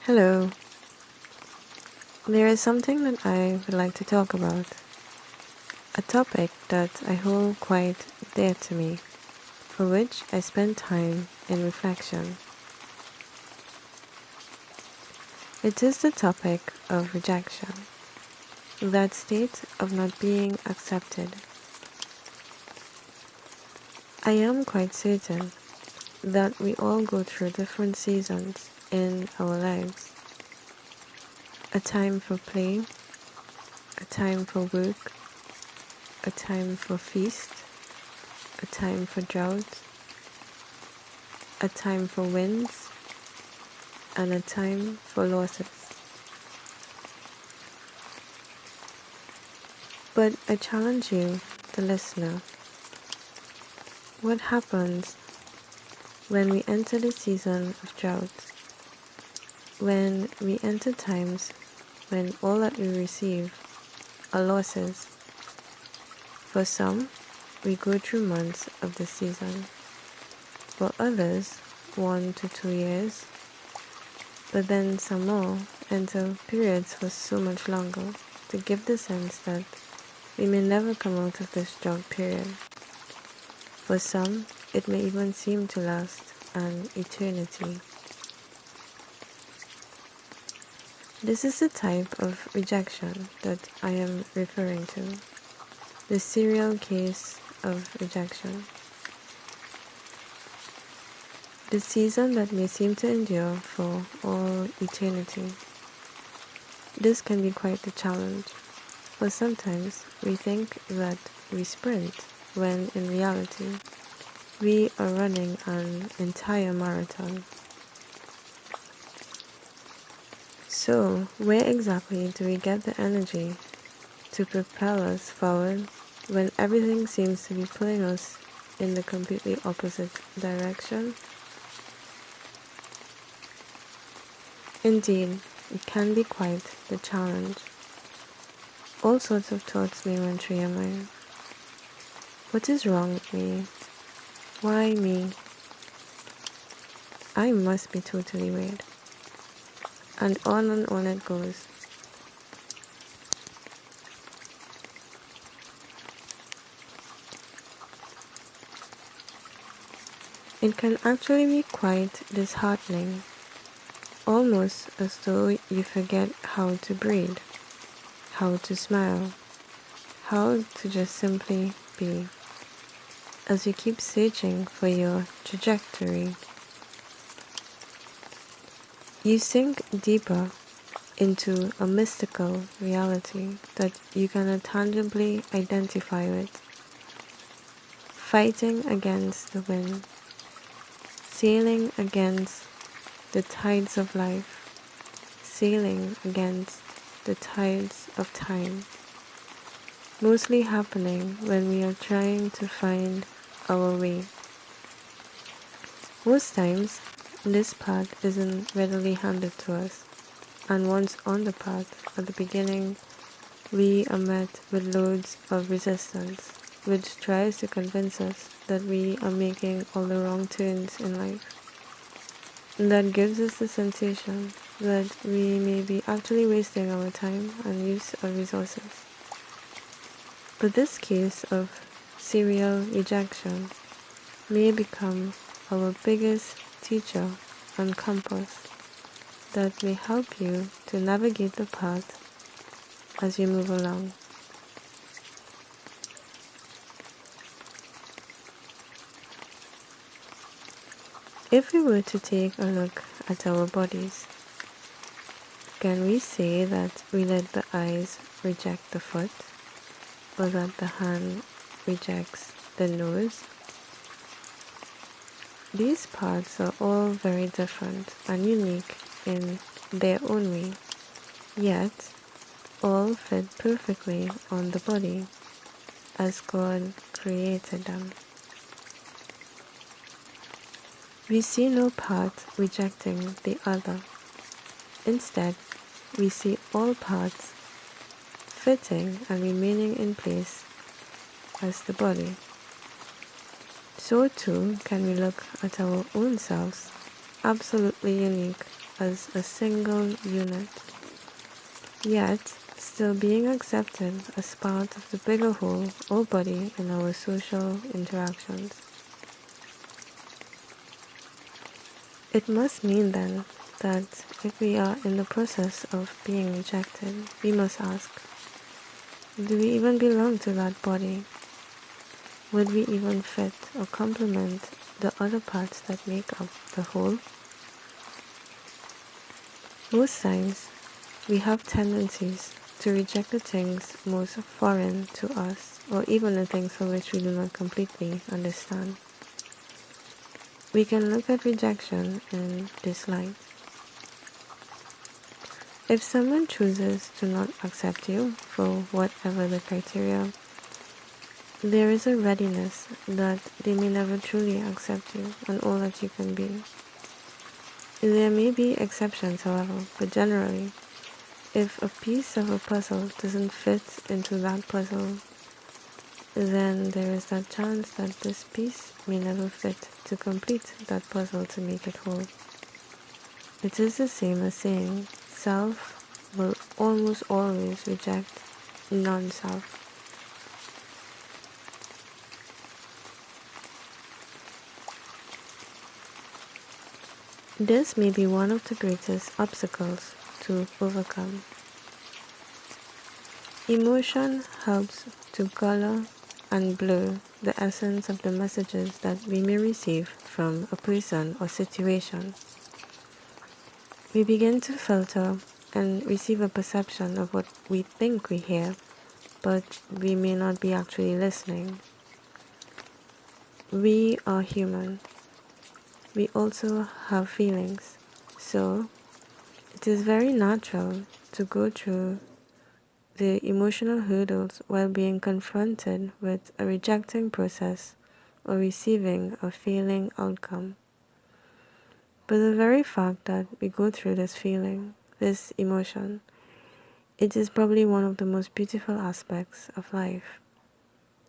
Hello. There is something that I would like to talk about, a topic that I hold quite dear to me, for which I spend time in reflection. It is the topic of rejection, that state of not being accepted. I am quite certain that we all go through different seasons in our lives. A time for play, a time for work, a time for feast, a time for drought, a time for wins, and a time for losses. But I challenge you, the listener. What happens when we enter the season of drought? When we enter times when all that we receive are losses? For some, we go through months of the season. For others, 1 to 2 years. But then some more enter periods for so much longer to give the sense that we may never come out of this drought period. For some, it may even seem to last an eternity. This is the type of rejection that I am referring to, the serial case of rejection. The season that may seem to endure for all eternity. This can be quite a challenge, for sometimes we think that we sprint when in reality we are running an entire marathon. So, where exactly do we get the energy to propel us forward when everything seems to be pulling us in the completely opposite direction? Indeed, it can be quite the challenge. All sorts of thoughts may run through your mind. What is wrong with me? Why me? I must be totally weird. And on it goes. It can actually be quite disheartening, almost as though you forget how to breathe, how to smile, how to just simply be, as you keep searching for your trajectory. You sink deeper into a mystical reality that you cannot tangibly identify with, fighting against the wind, sailing against the tides of life, sailing against the tides of time, mostly happening when we are trying to find our way. Most times, this path isn't readily handed to us, and once on the path, at the beginning, we are met with loads of resistance, which tries to convince us that we are making all the wrong turns in life. And that gives us the sensation that we may be actually wasting our time and use of resources. But this case of serial rejection may become our biggest teacher and compass that may help you to navigate the path as you move along. If we were to take a look at our bodies, can we say that we let the eyes reject the foot, or that the hand rejects the nose? These parts are all very different and unique in their own way, yet all fit perfectly on the body as God created them. We see no part rejecting the other. Instead, we see all parts fitting and remaining in place as the body. So too can we look at our own selves, absolutely unique as a single unit, yet still being accepted as part of the bigger whole or body in our social interactions. It must mean then that if we are in the process of being rejected, we must ask, do we even belong to that body? Would we even fit or complement the other parts that make up the whole? Most times, we have tendencies to reject the things most foreign to us, or even the things for which we do not completely understand. We can look at rejection in this light. If someone chooses to not accept you for whatever the criteria, there is a readiness that they may never truly accept you and all that you can be. There may be exceptions, however, but generally, if a piece of a puzzle doesn't fit into that puzzle, then there is that chance that this piece may never fit to complete that puzzle to make it whole. It is the same as saying self will almost always reject non-self. This may be one of the greatest obstacles to overcome. Emotion helps to color and blur the essence of the messages that we may receive from a person or situation. We begin to filter and receive a perception of what we think we hear, but we may not be actually listening. We are human. We also have feelings, so it is very natural to go through the emotional hurdles while being confronted with a rejecting process or receiving a failing outcome. But the very fact that we go through this feeling, this emotion, it is probably one of the most beautiful aspects of life,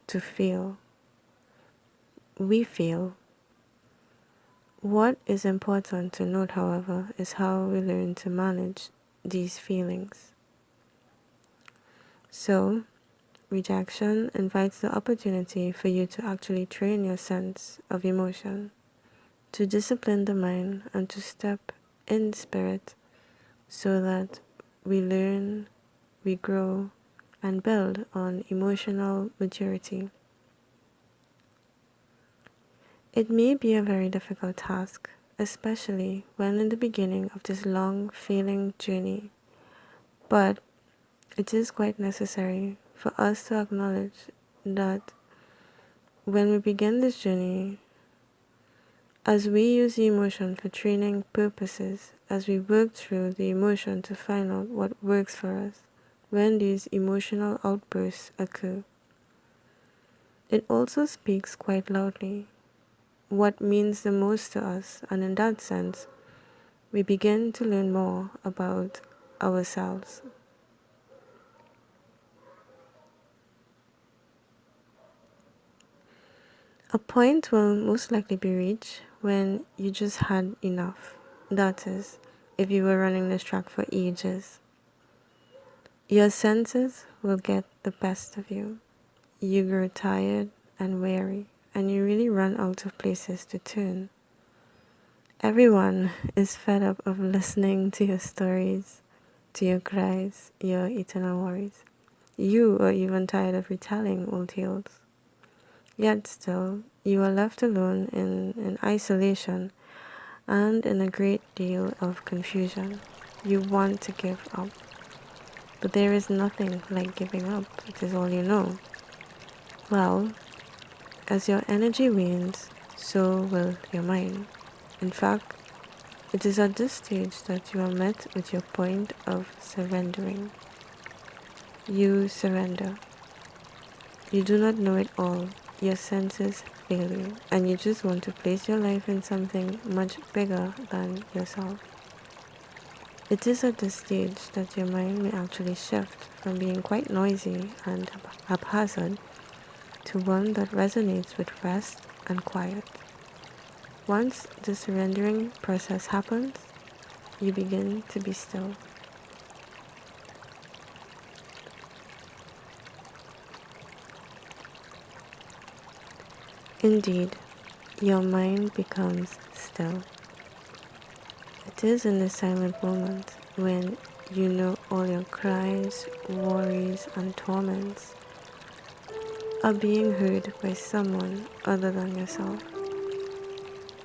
to feel. We feel. What is important to note, however, is how we learn to manage these feelings. So, rejection invites the opportunity for you to actually train your sense of emotion, to discipline the mind and to step in spirit so that we learn, we grow, and build on emotional maturity. It may be a very difficult task, especially when in the beginning of this long failing journey, but it is quite necessary for us to acknowledge that when we begin this journey, as we use the emotion for training purposes, as we work through the emotion to find out what works for us, when these emotional outbursts occur, it also speaks quite loudly what means the most to us, and in that sense, we begin to learn more about ourselves. A point will most likely be reached when you just had enough. That is, if you were running this track for ages. Your senses will get the best of you. You grow tired and weary, and you really run out of places to turn. Everyone is fed up of listening to your stories, to your cries, your eternal worries. You are even tired of retelling old tales. Yet still, you are left alone in isolation and in a great deal of confusion. You want to give up, but there is nothing like giving up. It is all you know. Well, as your energy wanes, so will your mind. In fact, it is at this stage that you are met with your point of surrendering. You surrender. You do not know it all. Your senses fail you, and you just want to place your life in something much bigger than yourself. It is at this stage that your mind may actually shift from being quite noisy and haphazard to one that resonates with rest and quiet. Once the surrendering process happens, you begin to be still. Indeed, your mind becomes still. It is in the silent moment when you know all your cries, worries, and torments are being heard by someone other than yourself.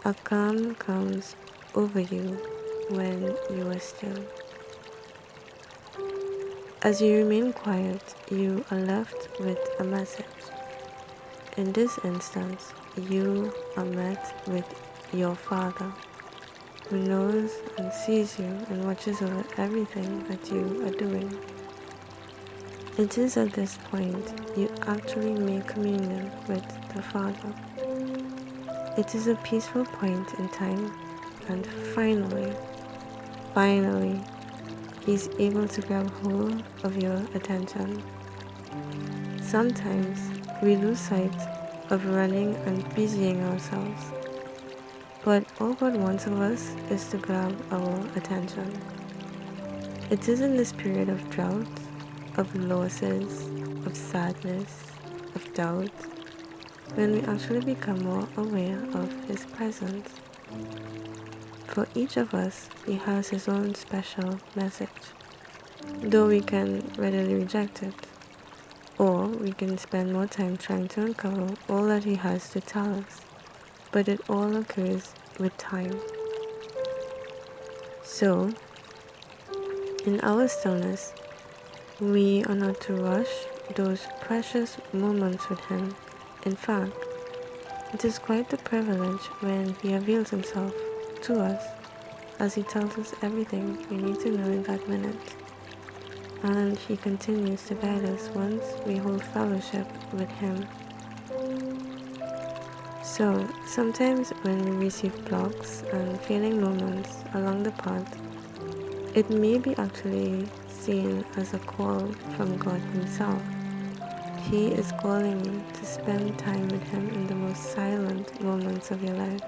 A calm comes over you when you are still. As you remain quiet, you are left with a message. In this instance, you are met with your Father, who knows and sees you and watches over everything that you are doing. It is at this point you actually make communion with the Father. It is a peaceful point in time, and finally, He's able to grab hold of your attention. Sometimes we lose sight of running and busying ourselves, but all God wants of us is to grab our attention. It is in this period of drought, of losses, of sadness, of doubt, when we actually become more aware of His presence. For each of us, He has His own special message, though we can readily reject it, or we can spend more time trying to uncover all that He has to tell us, but it all occurs with time. So, in our stillness, we are not to rush those precious moments with Him. In fact, it is quite a privilege when He reveals Himself to us, as He tells us everything we need to know in that minute. And He continues to guide us once we hold fellowship with Him. So, sometimes when we receive blocks and failing moments along the path, it may be actually seen as a call from God Himself. He is calling you to spend time with Him in the most silent moments of your life.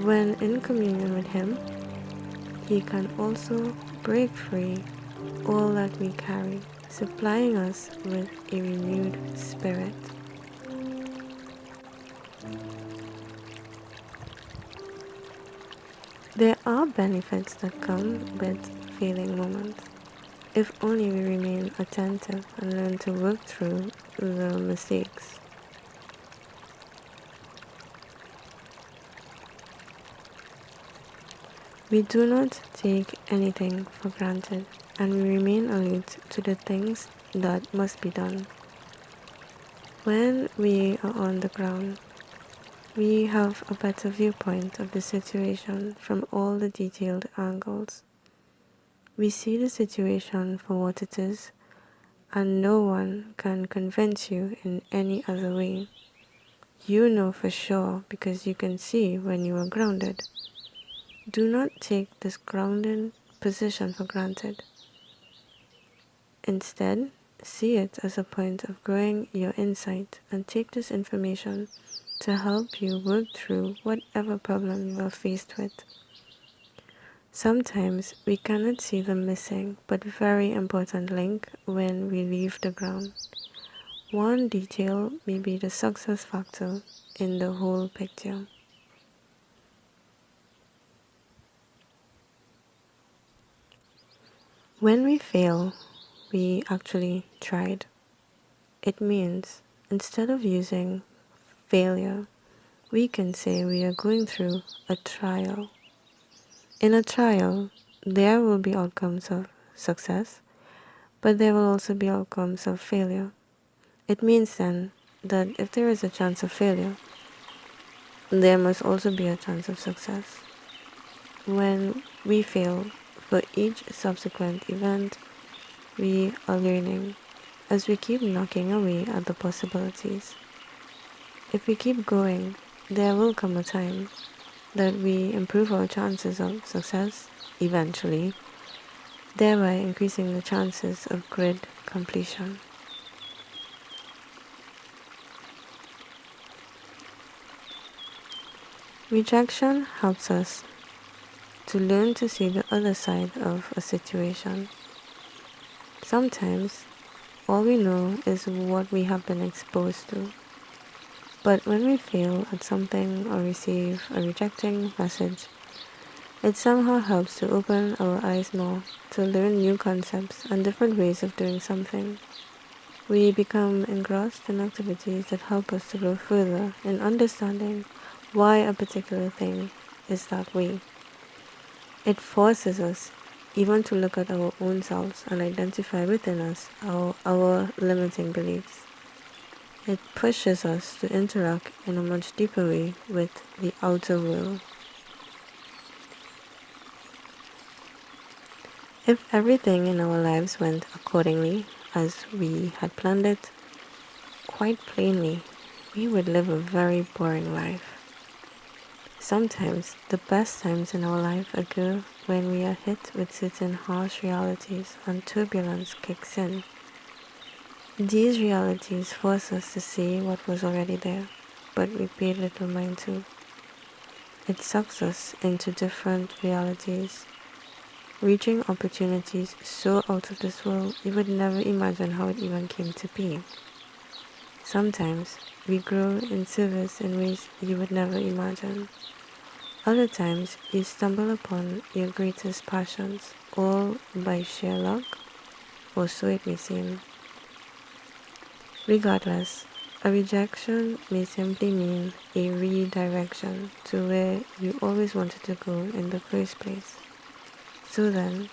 When in communion with Him, He can also break free all that we carry, supplying us with a renewed spirit. There are benefits that come with failing moments, if only we remain attentive and learn to work through the mistakes. We do not take anything for granted, and we remain alert to the things that must be done. When we are on the ground, we have a better viewpoint of the situation from all the detailed angles. We see the situation for what it is, and no one can convince you in any other way. You know for sure because you can see when you are grounded. Do not take this grounded position for granted. Instead, see it as a point of growing your insight and take this information to help you work through whatever problem you are faced with. Sometimes we cannot see the missing but very important link when we leave the ground. One detail may be the success factor in the whole picture. When we fail, we actually tried. It means instead of using failure, we can say we are going through a trial. In a trial, there will be outcomes of success, but there will also be outcomes of failure. It means then that if there is a chance of failure, there must also be a chance of success. When we fail, for each subsequent event, we are learning as we keep knocking away at the possibilities. If we keep going, there will come a time that we improve our chances of success eventually, thereby increasing the chances of grid completion. Rejection helps us to learn to see the other side of a situation. Sometimes all we know is what we have been exposed to. But when we fail at something or receive a rejecting message, it somehow helps to open our eyes more, to learn new concepts and different ways of doing something. We become engrossed in activities that help us to grow further in understanding why a particular thing is that way. It forces us even to look at our own selves and identify within us our limiting beliefs. It pushes us to interact in a much deeper way with the outer world. If everything in our lives went accordingly as we had planned it, quite plainly, we would live a very boring life. Sometimes the best times in our life occur when we are hit with certain harsh realities and turbulence kicks in. These realities force us to see what was already there, but we paid little mind to. It sucks us into different realities, reaching opportunities so out of this world you would never imagine how it even came to be. Sometimes we grow in service in ways you would never imagine. Other times you stumble upon your greatest passions, all by sheer luck, or so it may seem. Regardless, a rejection may simply mean a redirection to where you always wanted to go in the first place. So then,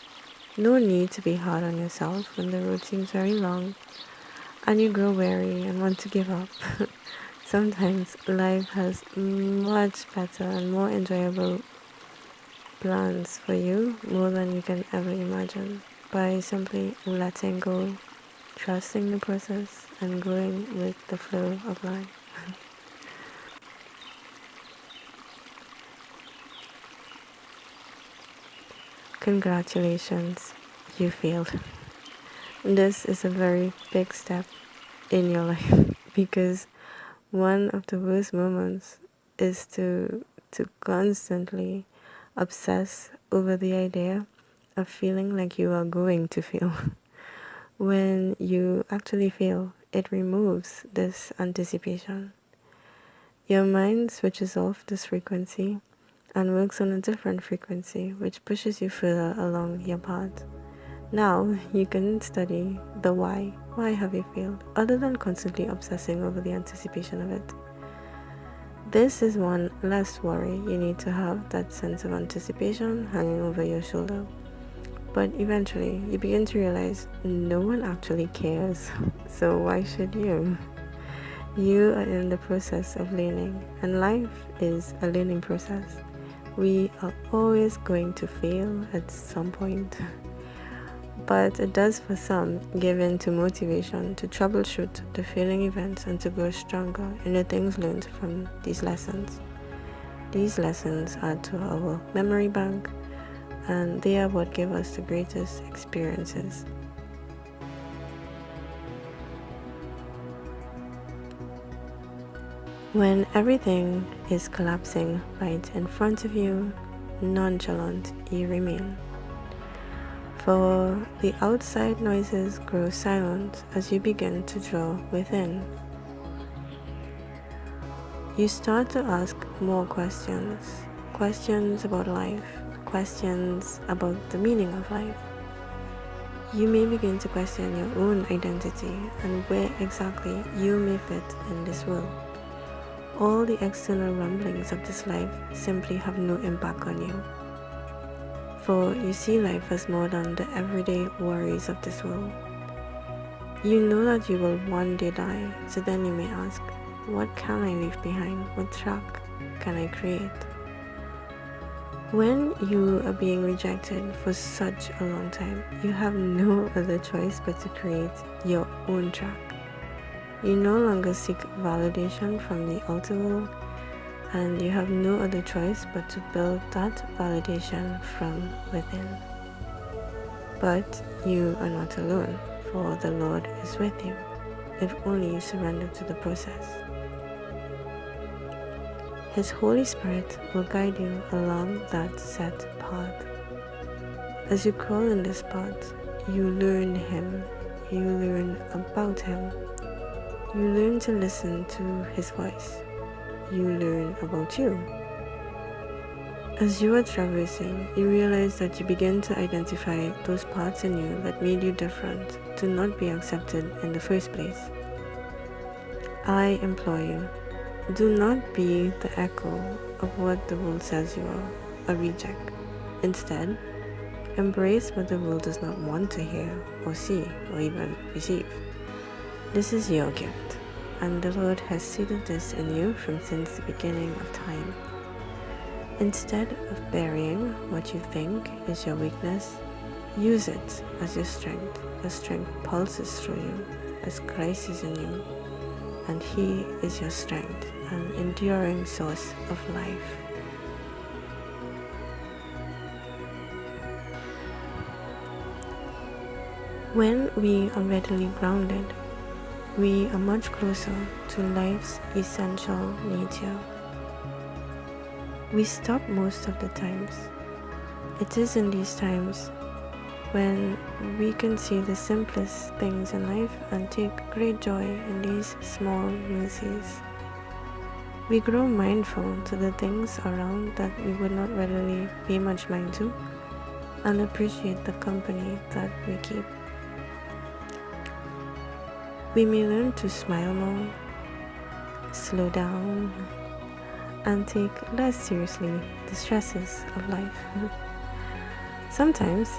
no need to be hard on yourself when the road seems very long and you grow weary and want to give up. Sometimes life has much better and more enjoyable plans for you, more than you can ever imagine, by simply letting go, trusting the process, and going with the flow of life. Congratulations, you failed. This is a very big step in your life because one of the worst moments is to constantly obsess over the idea of feeling like you are going to fail. When you actually fail, it removes this anticipation. Your mind switches off this frequency and works on a different frequency, which pushes you further along your path. Now you can study the why. Why have you failed? Other than constantly obsessing over the anticipation of it. This is one less worry you need to have, that sense of anticipation hanging over your shoulder. But eventually you begin to realize no one actually cares, so why should you? You are in the process of learning, and life is a learning process. We are always going to fail at some point. But it does for some give in to motivation to troubleshoot the failing events and to grow stronger in the things learned from these lessons. These lessons add to our memory bank, and they are what give us the greatest experiences. When everything is collapsing right in front of you, nonchalant you remain. For the outside noises grow silent as you begin to draw within. You start to ask more questions. Questions about life. Questions about the meaning of life. You may begin to question your own identity and where exactly you may fit in this world. All the external rumblings of this life simply have no impact on you. For you see life as more than the everyday worries of this world. You know that you will one day die, so then you may ask, what can I leave behind? What track can I create? When you are being rejected for such a long time, you have no other choice but to create your own track. You no longer seek validation from the outer world, and you have no other choice but to build that validation from within. But you are not alone, for the Lord is with you, if only you surrender to the process. His Holy Spirit will guide you along that set path. As you crawl in this path, you learn Him, you learn about Him, you learn to listen to His voice, you learn about you. As you are traversing, you realize that you begin to identify those parts in you that made you different, to not be accepted in the first place. I implore you, do not be the echo of what the world says you are, a reject. Instead, embrace what the world does not want to hear or see or even receive. This is your gift, and the Lord has seeded this in you from since the beginning of time. Instead of burying what you think is your weakness, use it as your strength. Your strength pulses through you as Christ is in you, and He is your strength, an enduring source of life. When we are readily grounded, we are much closer to life's essential nature. We stop most of the times. It is in these times when we can see the simplest things in life and take great joy in these small mercies. We grow mindful to the things around that we would not readily pay much mind to, and appreciate the company that we keep. We may learn to smile more, slow down, and take less seriously the stresses of life. Sometimes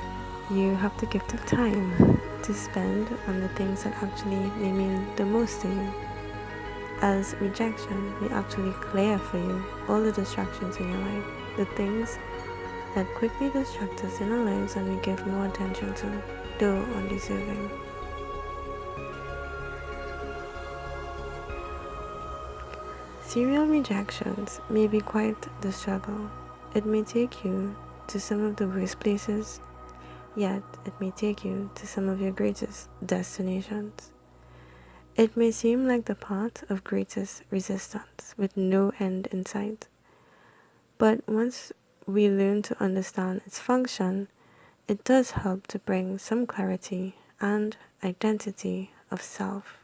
you have the gift of time to spend on the things that actually may mean the most to you. As rejection may actually clear for you all the distractions in your life, the things that quickly distract us in our lives and we give more attention to, though undeserving. Serial rejections may be quite the struggle. It may take you to some of the worst places, yet it may take you to some of your greatest destinations. It may seem like the path of greatest resistance with no end in sight, but once we learn to understand its function, it does help to bring some clarity and identity of self.